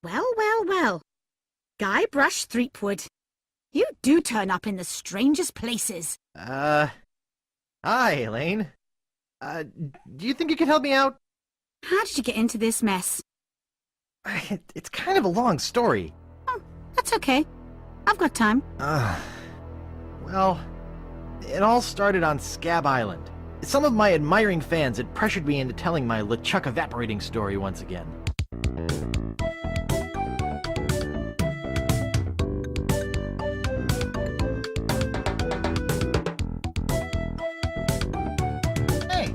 Well, well, well. Guybrush Threepwood. You do turn up in the strangest places. Hi, Elaine. Do you think you could help me out? How did you get into this mess? It's kind of a long story. Oh, that's okay. I've got time. Well, it all started on Scab Island. Some of my admiring fans had pressured me into telling my LeChuck evaporating story once again. Hey,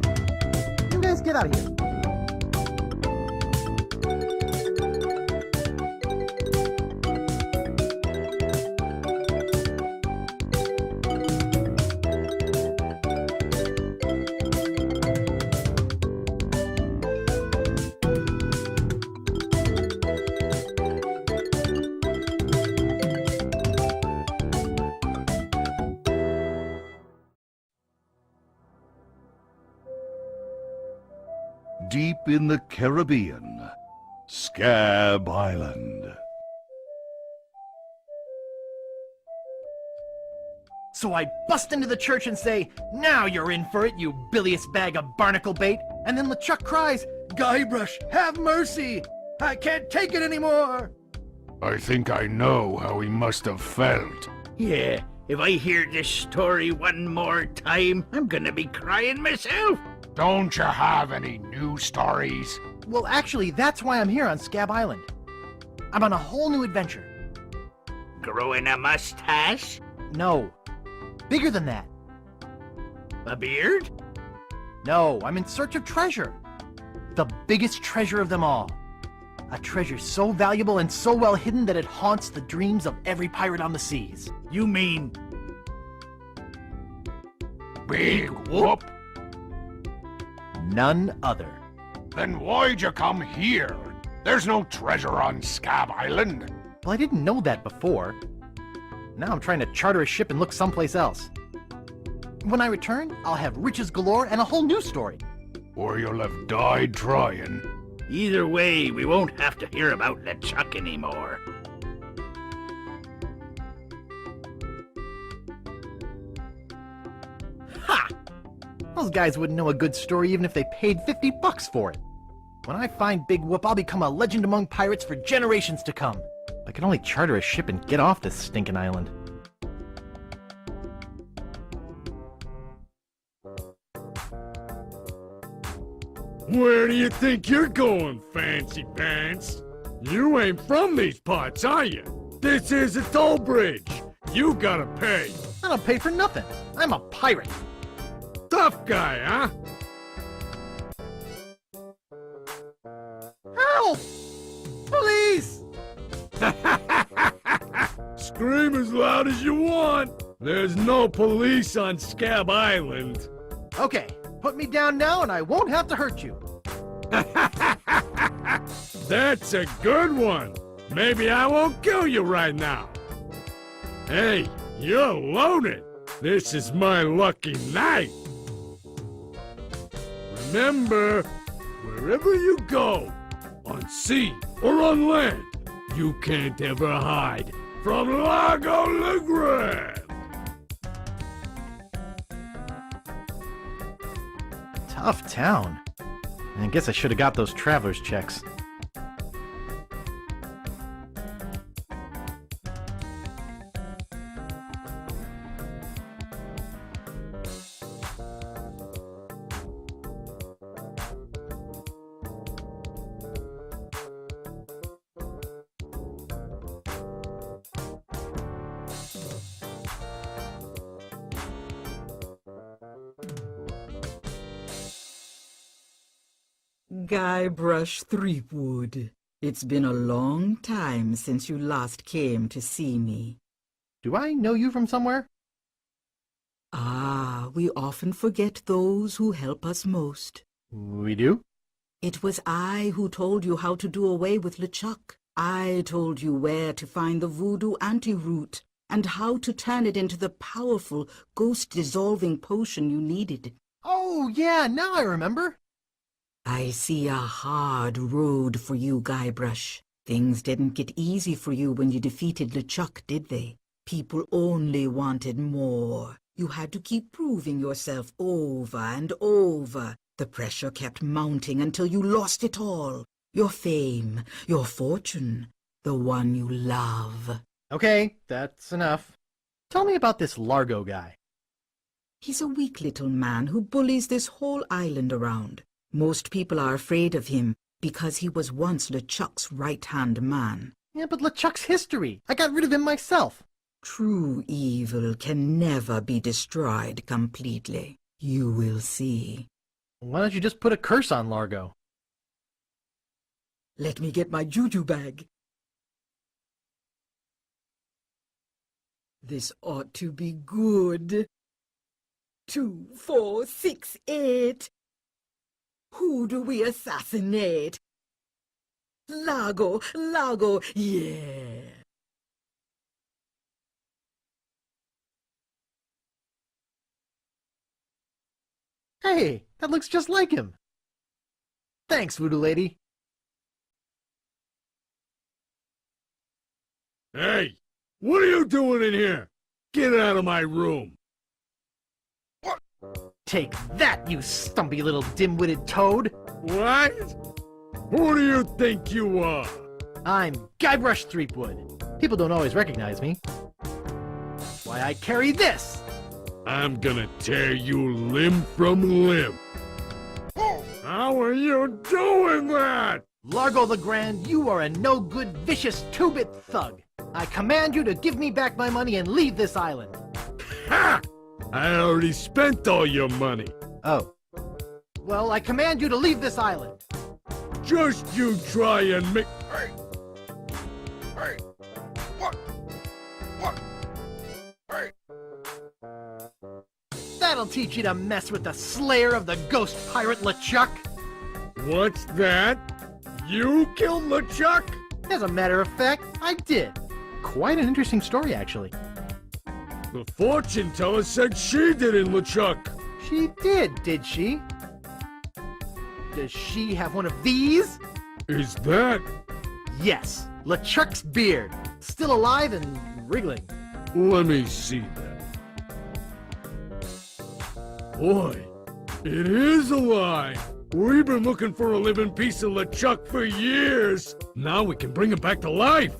you guys get out of here. Deep in the Caribbean, Scab Island. So I bust into the church and say, "Now you're in for it, you bilious bag of barnacle bait." And then LeChuck cries, "Guybrush, have mercy! I can't take it anymore!" I think I know how he must have felt. Yeah, if I hear this story one more time, I'm gonna be crying myself. Don't you have any new stories? Well, actually, that's why I'm here on Scab Island. I'm on a whole new adventure. Growing a mustache? No. Bigger than that. A beard? No, I'm in search of treasure. The biggest treasure of them all. A treasure so valuable and so well hidden that it haunts the dreams of every pirate on the seas. You mean Big Whoop? None other. Then why'd you come here? There's no treasure on Scab Island. Well, I didn't know that before. Now I'm trying to charter a ship and look someplace else. When I return, I'll have riches galore and a whole new story. Or you'll have died trying. either way, we won't have to hear about LeChuck anymore. Ha! Those guys wouldn't know a good story even if they paid $50 for it. When I find Big Whoop, I'll become a legend among pirates for generations to come. I can only charter a ship and get off this stinking island. Where do you think you're going, Fancy Pants? You ain't from these parts, are you? This is a toll bridge. You gotta pay. I don't pay for nothing. I'm a pirate. Tough guy, huh? Help! Police! Scream as loud as you want. There's no police on Scab Island. Okay, put me down now and I won't have to hurt you. That's a good one. Maybe I won't kill you right now. Hey, you're loaded. This is my lucky night. Remember, wherever you go, on sea or on land, you can't ever hide from Lago LeGrand. Tough town. I guess I should have got those traveler's checks. Guybrush Threepwood, it's been a long time since you last came to see me. Do I know you from somewhere? Ah, we often forget those who help us most. We do? It was I who told you how to do away with LeChuck. I told you where to find the voodoo antiroot and how to turn it into the powerful ghost-dissolving potion you needed. Oh, yeah, now I remember. I see a hard road for you, Guybrush. Things didn't get easy for you when you defeated LeChuck, did they? People only wanted more. You had to keep proving yourself over and over. The pressure kept mounting until you lost it all. Your fame, your fortune, the one you love. Okay, that's enough. Tell me about this Largo guy. He's a weak little man who bullies this whole island around. Most people are afraid of him because he was once LeChuck's right-hand man. Yeah, but LeChuck's history. I got rid of him myself. True evil can never be destroyed completely. You will see. Why don't you just put a curse on Largo? Let me get my juju bag. This ought to be good. 2, 4, 6, 8. Who do we assassinate? Largo, Largo, yeah. Hey, that looks just like him. Thanks, Voodoo Lady. Hey, what are you doing in here? Get out of my room. Take that, you stumpy little dim-witted toad. What? Who do you think you are? I'm Guybrush Threepwood. People don't always recognize me. Why, I carry this. I'm gonna tear you limb from limb. How are you doing that? Largo the Grand, you are a no-good, vicious two-bit thug. I command you to give me back my money and leave this island. Ha! I already spent all your money. Oh. Well, I command you to leave this island. Just you try and make... Hey! Hey! What? What? Hey! That'll teach you to mess with the slayer of the ghost pirate LeChuck. What's that? You killed LeChuck? As a matter of fact, I did. Quite an interesting story, actually. The fortune teller said she did it, LeChuck. She did she? Does she have one of these? Is that... Yes, LeChuck's beard. Still alive and wriggling. Let me see that. Boy, it is alive. We've been looking for a living piece of LeChuck for years. Now we can bring him back to life.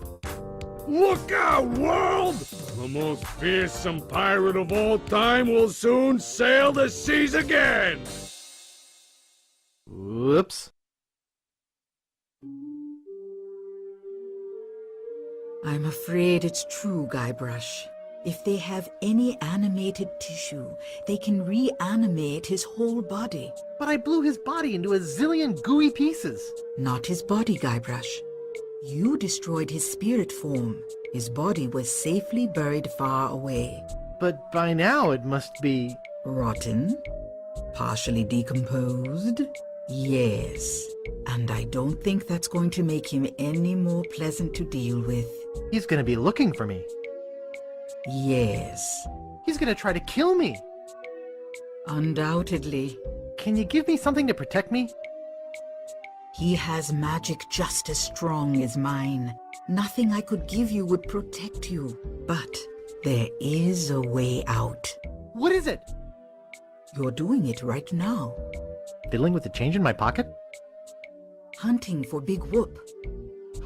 Look out, world! The most fearsome pirate of all time will soon sail the seas again! Whoops. I'm afraid it's true, Guybrush. If they have any animated tissue, they can reanimate his whole body. But I blew his body into a zillion gooey pieces. Not his body, Guybrush. You destroyed his spirit form. His body was safely buried far away. But by now it must be... Rotten? Partially decomposed? Yes. And I don't think that's going to make him any more pleasant to deal with. He's gonna be looking for me. Yes. He's gonna try to kill me. Undoubtedly. Can you give me something to protect me? He has magic just as strong as mine. Nothing I could give you would protect you. But there is a way out. What is it? You're doing it right now. Fiddling with the change in my pocket? Hunting for Big Whoop.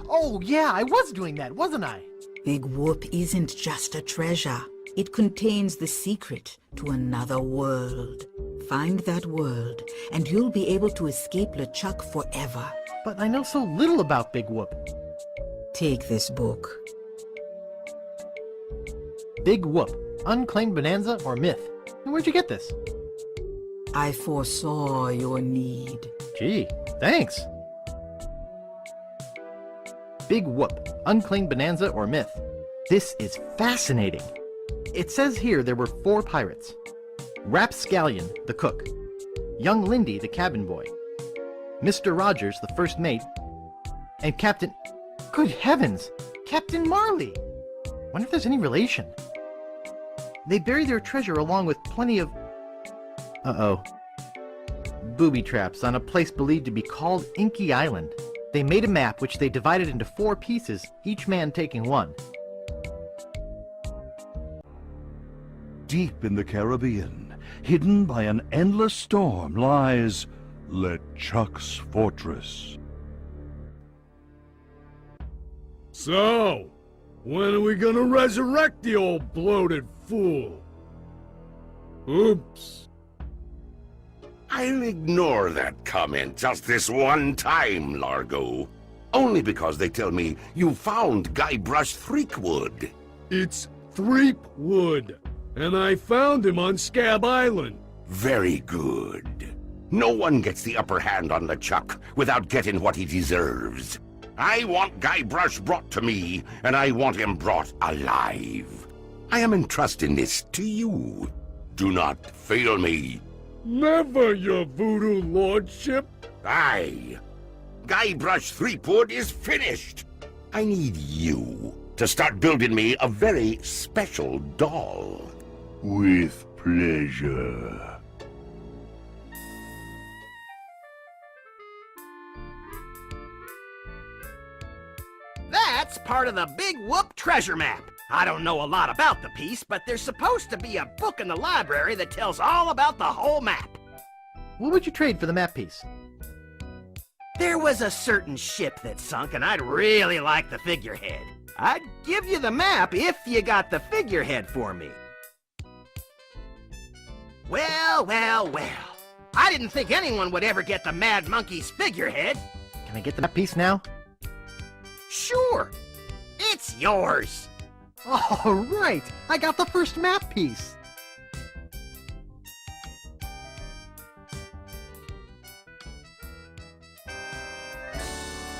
Oh yeah, I was doing that, wasn't I? Big Whoop isn't just a treasure. It contains the secret to another world. Find that world, and you'll be able to escape LeChuck forever. But I know so little about Big Whoop. Take this book. Big Whoop, Unclaimed Bonanza or Myth. Where'd you get this? I foresaw your need. Gee, thanks. Big Whoop, Unclaimed Bonanza or Myth. This is fascinating. It says here there were 4 pirates. Rapscallion, the cook. Young Lindy, the cabin boy. Mr. Rogers, the first mate. And Captain... Good heavens! Captain Marley! Wonder if there's any relation. They buried their treasure along with plenty of... Uh-oh. Booby traps on a place believed to be called Inky Island. They made a map which they divided into 4 pieces, each man taking one. Deep in the Caribbean, hidden by an endless storm, lies LeChuck's fortress. So, when are we gonna resurrect the old bloated fool? Oops. I'll ignore that comment just this one time, Largo. Only because they tell me you found Guybrush Threepwood. It's Threepwood, and I found him on Scab Island. Very good. No one gets the upper hand on LeChuck without getting what he deserves. I want Guybrush brought to me, and I want him brought alive. I am entrusting this to you. Do not fail me. Never, your voodoo lordship. Aye. Guybrush Threepwood is finished. I need you to start building me a very special doll. With pleasure. That's part of the Big Whoop treasure map. I don't know a lot about the piece, but there's supposed to be a book in the library that tells all about the whole map. What would you trade for the map piece? There was a certain ship that sunk, and I'd really like the figurehead. I'd give you the map if you got the figurehead for me. Well, well, well. I didn't think anyone would ever get the Mad Monkey's figurehead. Can I get the map piece now? Sure. It's yours. Oh, right! I got the first map piece!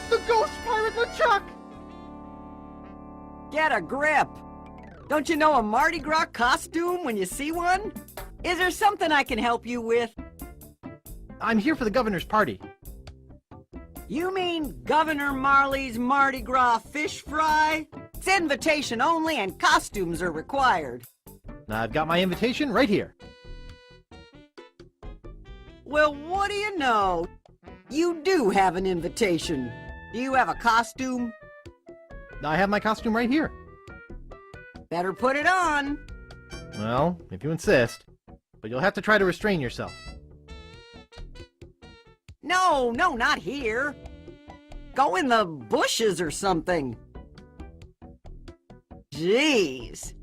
The Ghost Pirate LeChuck! Get a grip! Don't you know a Mardi Gras costume when you see one? Is there something I can help you with? I'm here for the governor's party. You mean Governor Marley's Mardi Gras fish fry? It's invitation only and costumes are required. I've got my invitation right here. Well, what do you know? You do have an invitation. Do you have a costume? I have my costume right here. Better put it on. Well, if you insist. But you'll have to try to restrain yourself. No, not here. Go in the bushes or something. Jeez.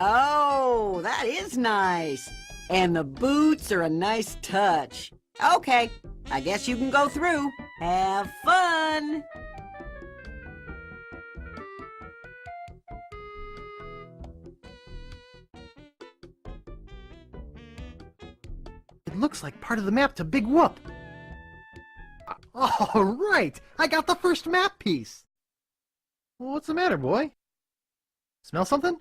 Oh, that is nice. And the boots are a nice touch. Okay, I guess you can go through. Have fun! It looks like part of the map to Big Whoop. Oh, right! I got the first map piece! Well, what's the matter, boy? Smell something?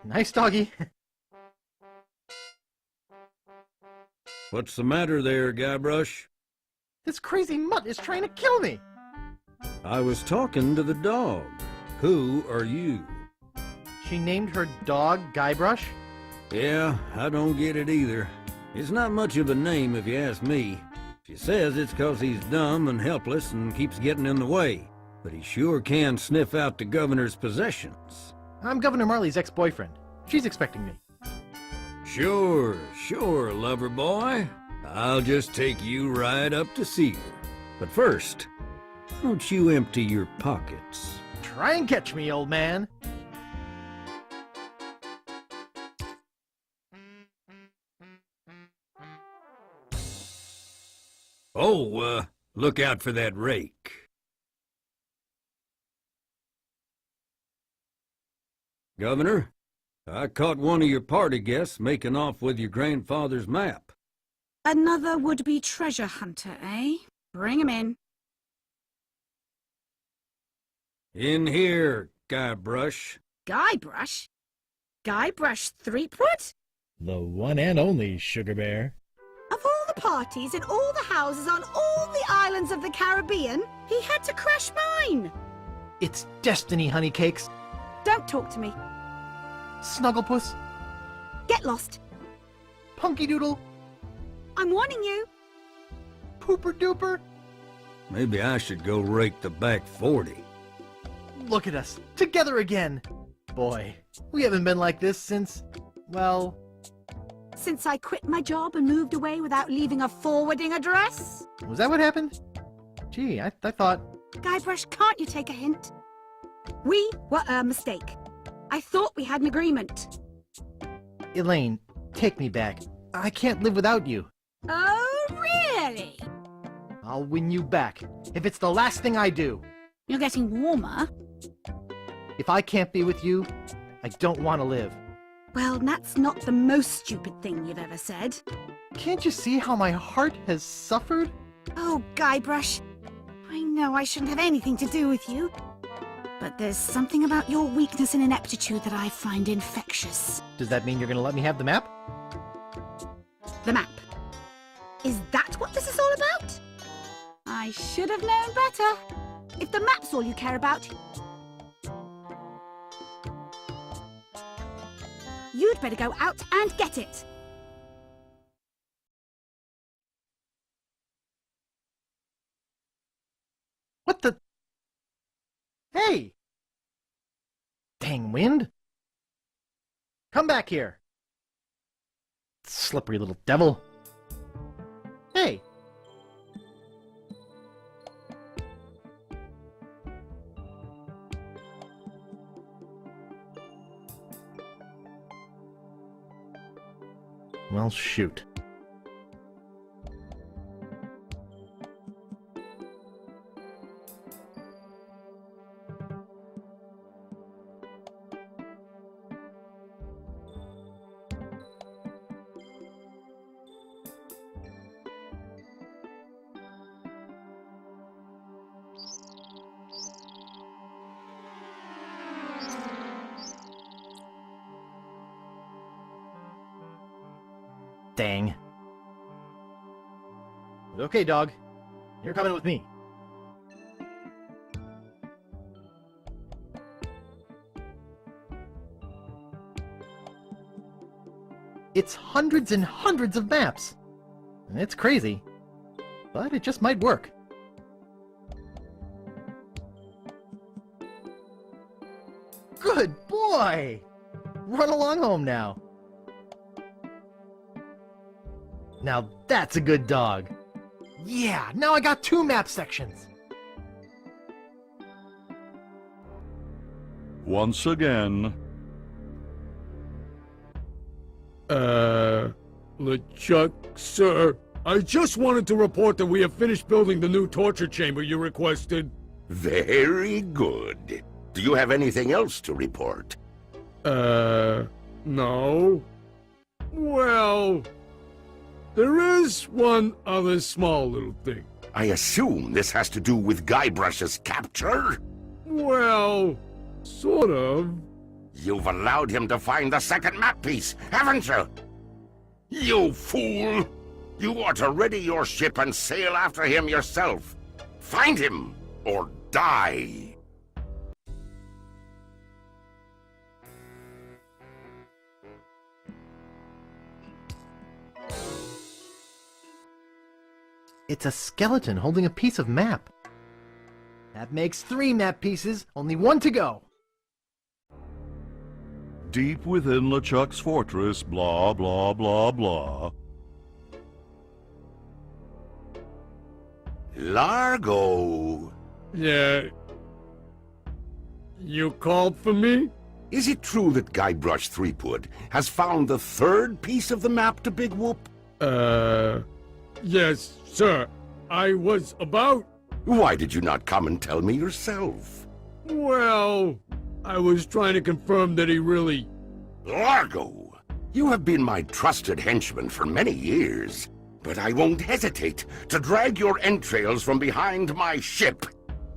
Nice doggy. What's the matter there, Guybrush? This crazy mutt is trying to kill me! I was talking to the dog. Who are you? She named her dog Guybrush? Yeah, I don't get it either. It's not much of a name if you ask me. She says it's 'cause he's dumb and helpless and keeps getting in the way. But he sure can sniff out the governor's possessions. I'm Governor Marley's ex-boyfriend. She's expecting me. Sure, lover boy. I'll just take you right up to see her. But first, don't you empty your pockets. Try and catch me, old man. Oh, look out for that rake. Governor, I caught one of your party guests making off with your grandfather's map. Another would-be treasure hunter, eh? Bring him in. In here, Guybrush. Guybrush? Guybrush Threepwood? The one and only Sugar Bear. Of all the parties in all the houses on all the islands of the Caribbean, he had to crash mine. It's destiny, honeycakes. Don't talk to me. Snugglepuss. Get lost. Punky Doodle. I'm warning you. Pooper duper. Maybe I should go rake the back 40. Look at us, together again. Boy, we haven't been like this since, well... Since I quit my job and moved away without leaving a forwarding address? Was that what happened? Gee, I thought... Guybrush, can't you take a hint? We were a mistake. I thought we had an agreement. Elaine, take me back. I can't live without you. Oh, really? I'll win you back, if it's the last thing I do. You're getting warmer. If I can't be with you, I don't want to live. Well, that's not the most stupid thing you've ever said. Can't you see how my heart has suffered? Oh, Guybrush. I know I shouldn't have anything to do with you. But there's something about your weakness and ineptitude that I find infectious. Does that mean you're gonna let me have the map? The map. Is that what this is all about? I should have known better. If the map's all you care about, you'd better go out and get it. What the... Hey! Dang wind! Come back here! Slippery little devil! Hey! Well, shoot. Dang. Okay, dog. You're coming with me. It's hundreds and hundreds of maps. It's crazy, but it just might work. Good boy! Run along home now. Now that's a good dog. Yeah, now I got 2 map sections. Once again, LeChuck, sir, I just wanted to report that we have finished building the new torture chamber you requested. Very good. Do you have anything else to report? No. Well, there is one other small little thing. I assume this has to do with Guybrush's capture? Well, sort of. You've allowed him to find the second map piece, haven't you? You fool! You ought to ready your ship and sail after him yourself. Find him, or die! It's a skeleton holding a piece of map. That makes 3 map pieces, only 1 to go. deep within LeChuck's fortress, blah, blah, blah, blah. Largo! Yeah. You called for me? Is it true that Guybrush Threepwood has found the 3rd piece of the map to Big Whoop? Yes, sir. I was about... Why did you not come and tell me yourself? Well, I was trying to confirm that he really... Largo! You have been my trusted henchman for many years, but I won't hesitate to drag your entrails from behind my ship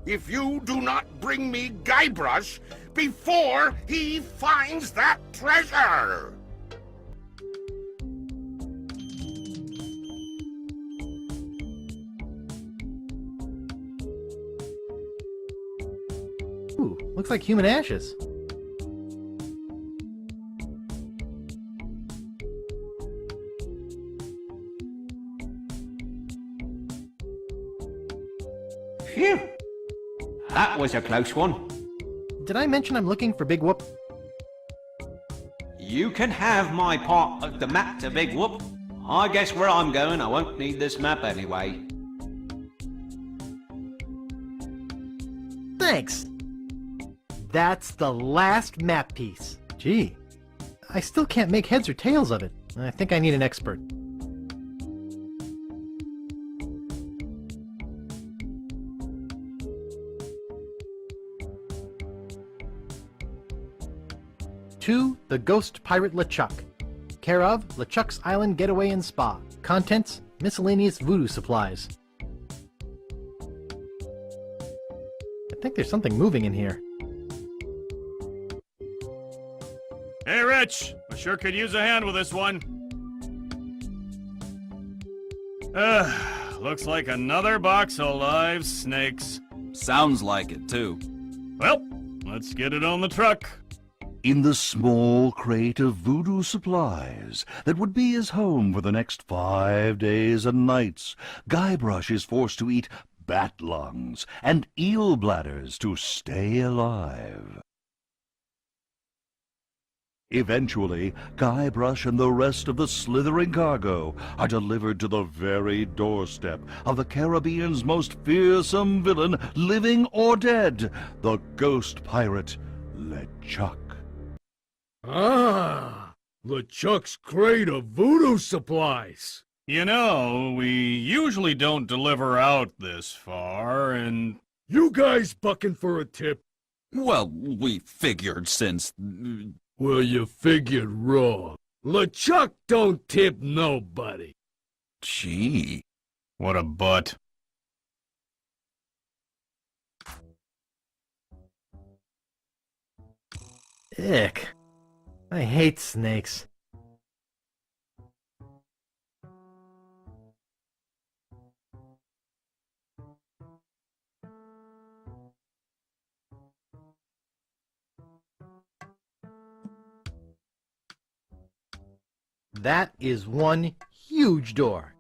if you do not bring me Guybrush before he finds that treasure! Ooh, looks like human ashes. Phew! That was a close one. Did I mention I'm looking for Big Whoop? You can have my part of the map to Big Whoop. I guess where I'm going, I won't need this map anyway. Thanks. That's the last map piece. Gee, I still can't make heads or tails of it. I think I need an expert. To the Ghost Pirate LeChuck. Care of LeChuck's Island Getaway and Spa. Contents, miscellaneous voodoo supplies. I think there's something moving in here. Hey, Rich! I sure could use a hand with this one. Looks like another box of live snakes. Sounds like it, too. Well, let's get it on the truck. In the small crate of voodoo supplies that would be his home for the next 5 days and nights, Guybrush is forced to eat bat lungs and eel bladders to stay alive. Eventually, Guybrush and the rest of the slithering cargo are delivered to the very doorstep of the Caribbean's most fearsome villain, living or dead, the ghost pirate, LeChuck. Ah, LeChuck's crate of voodoo supplies. You know, we usually don't deliver out this far, and... You guys bucking for a tip? Well, we figured since... Well, you figured wrong. LeChuck don't tip nobody. Gee. What a butt. Ick. I hate snakes. That is one huge door.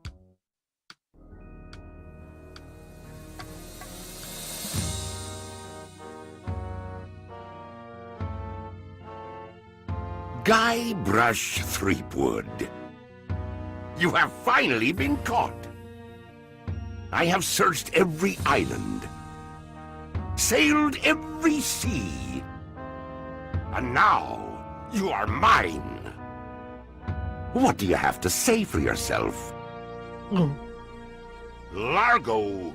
Guybrush Threepwood, you have finally been caught. I have searched every island, sailed every sea, and now you are mine. What do you have to say for yourself? Largo!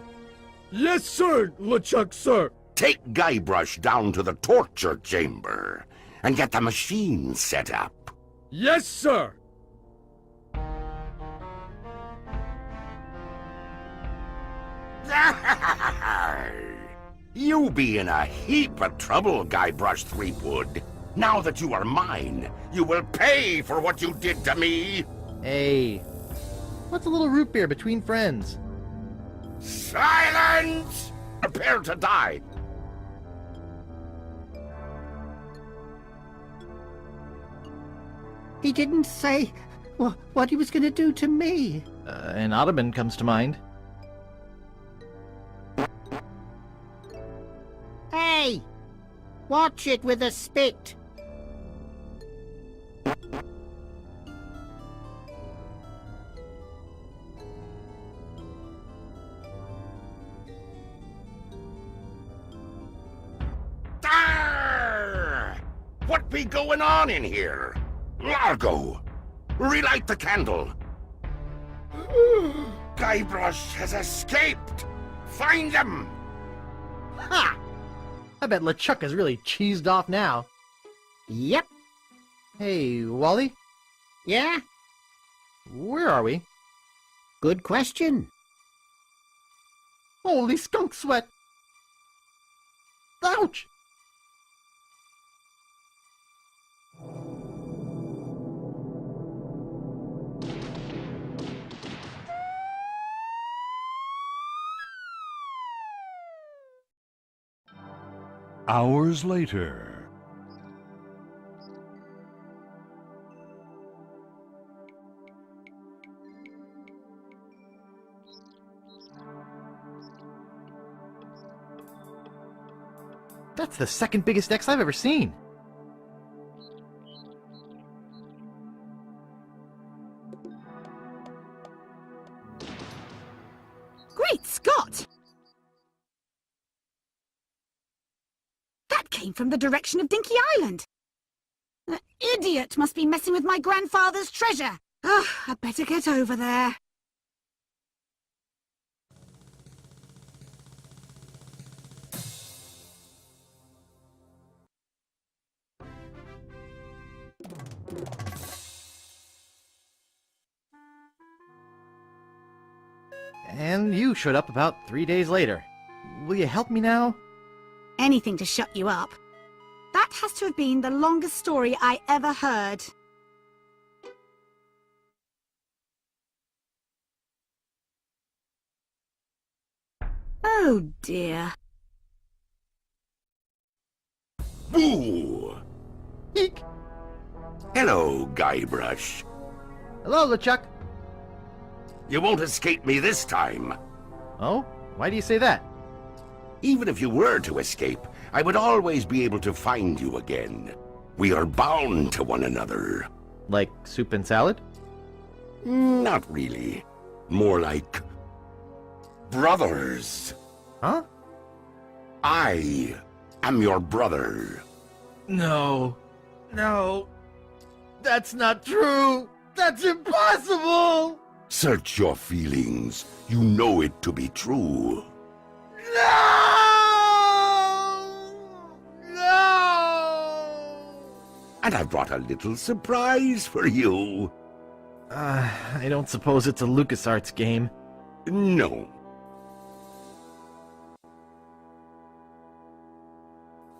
Yes, sir, LeChuck, sir. Take Guybrush down to the torture chamber and get the machine set up. Yes, sir. You be in a heap of trouble, Guybrush Threepwood. Now that you are mine, you will pay for what you did to me. Hey, what's a little root beer between friends? Silence! Prepare to die. He didn't say what he was going to do to me. An ottoman comes to mind. Hey! Watch it with a spit. Arr! What be going on in here? Largo, relight the candle. Guybrush has escaped. Find him. Ha! I bet LeChuck is really cheesed off now. Yep. Hey, Wally? Yeah? Where are we? Good question. Holy skunk sweat! Ouch! Hours later. That's the second biggest X I've ever seen. Great Scott! That came from the direction of Dinky Island. The idiot must be messing with my grandfather's treasure. Oh, I'd better get over there. And you showed up about 3 days later. Will you help me now? Anything to shut you up. That has to have been the longest story I ever heard. Oh dear. Boo! Eek! Hello, Guybrush. Hello, LeChuck. You won't escape me this time. Oh? Why do you say that? Even if you were to escape, I would always be able to find you again. We are bound to one another. Like soup and salad? Not really. More like brothers. Huh? I am your brother. No. No. That's not true. That's impossible. Search your feelings. You know it to be true. No! No! And I've brought a little surprise for you. I don't suppose it's a LucasArts game. No.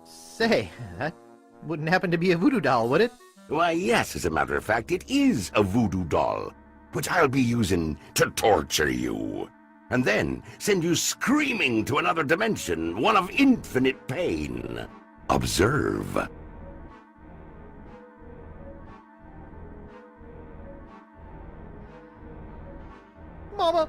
Say, that wouldn't happen to be a voodoo doll, would it? Why, yes, as a matter of fact, it is a voodoo doll, which I'll be using to torture you, and then send you screaming to another dimension, one of infinite pain. Observe. Mama!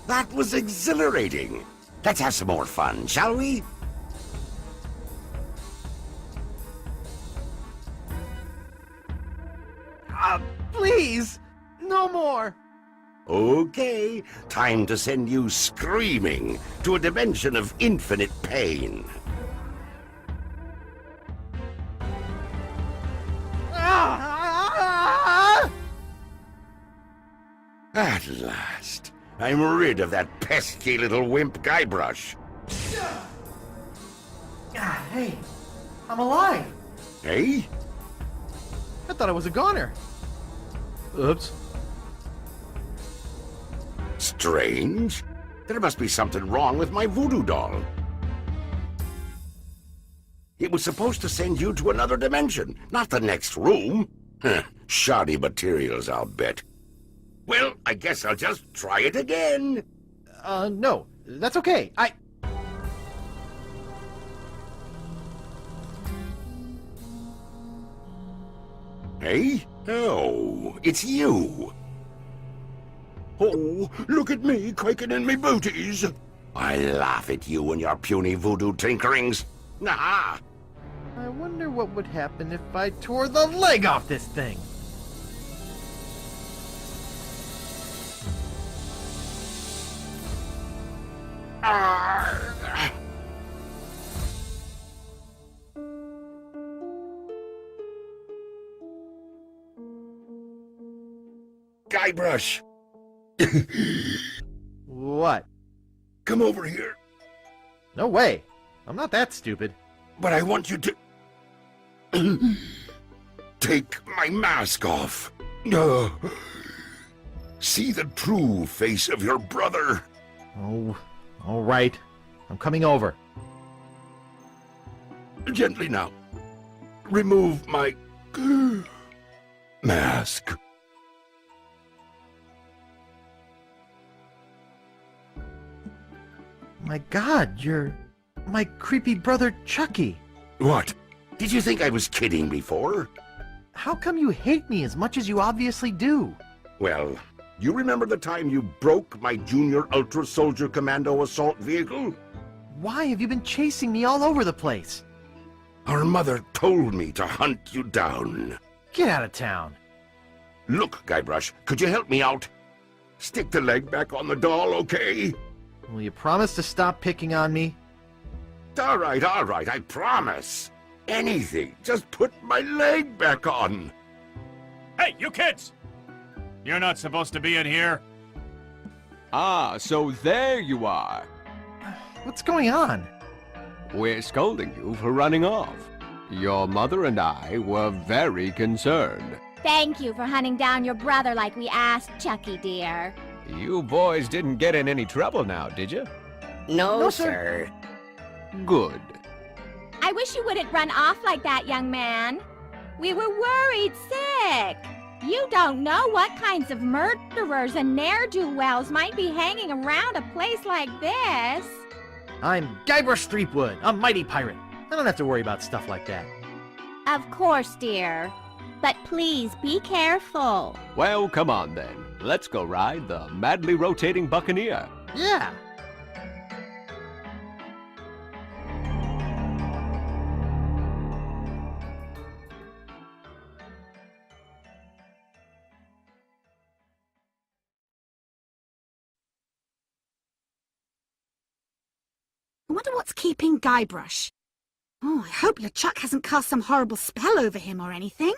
That was exhilarating. Let's have some more fun, shall we? Please! No more! Okay, time to send you screaming to a dimension of infinite pain. At last, I'm rid of that pesky little wimp Guybrush. Hey, I'm alive! Hey? I thought I was a goner. Oops. Strange. There must be something wrong with my voodoo doll. It was supposed to send you to another dimension, not the next room. Shoddy materials, I'll bet. Well, I guess I'll just try it again. No. That's okay. Hey? Oh, it's you. Oh, look at me quaking in me booties. I laugh at you and your puny voodoo tinkerings. Nah. I wonder what would happen if I tore the leg off this thing. Guybrush! What? Come over here. No way. I'm not that stupid. But I want you to... take my mask off. See the true face of your brother. Oh, all right. I'm coming over. Gently now. Remove my... mask. My God, you're my creepy brother Chucky. What? Did you think I was kidding before? How come you hate me as much as you obviously do? Well, you remember the time you broke my Junior Ultra Soldier Commando assault vehicle? Why have you been chasing me all over the place? Our mother told me to hunt you down. Get out of town. Look, Guybrush, could you help me out? Stick the leg back on the doll, okay? Will you promise to stop picking on me? All right, I promise. Anything, just put my leg back on. Hey, you kids! You're not supposed to be in here. Ah, so there you are. What's going on? We're scolding you for running off. Your mother and I were very concerned. Thank you for hunting down your brother like we asked, Chucky dear. You boys didn't get in any trouble now, did you? No, sir. Good. I wish you wouldn't run off like that, young man. We were worried sick. You don't know what kinds of murderers and ne'er-do-wells might be hanging around a place like this. I'm Guybrush Threepwood, a mighty pirate. I don't have to worry about stuff like that. Of course, dear. But please be careful. Well, come on then. Let's go ride the madly rotating Buccaneer. Yeah. I wonder what's keeping Guybrush. Oh, I hope LeChuck hasn't cast some horrible spell over him or anything.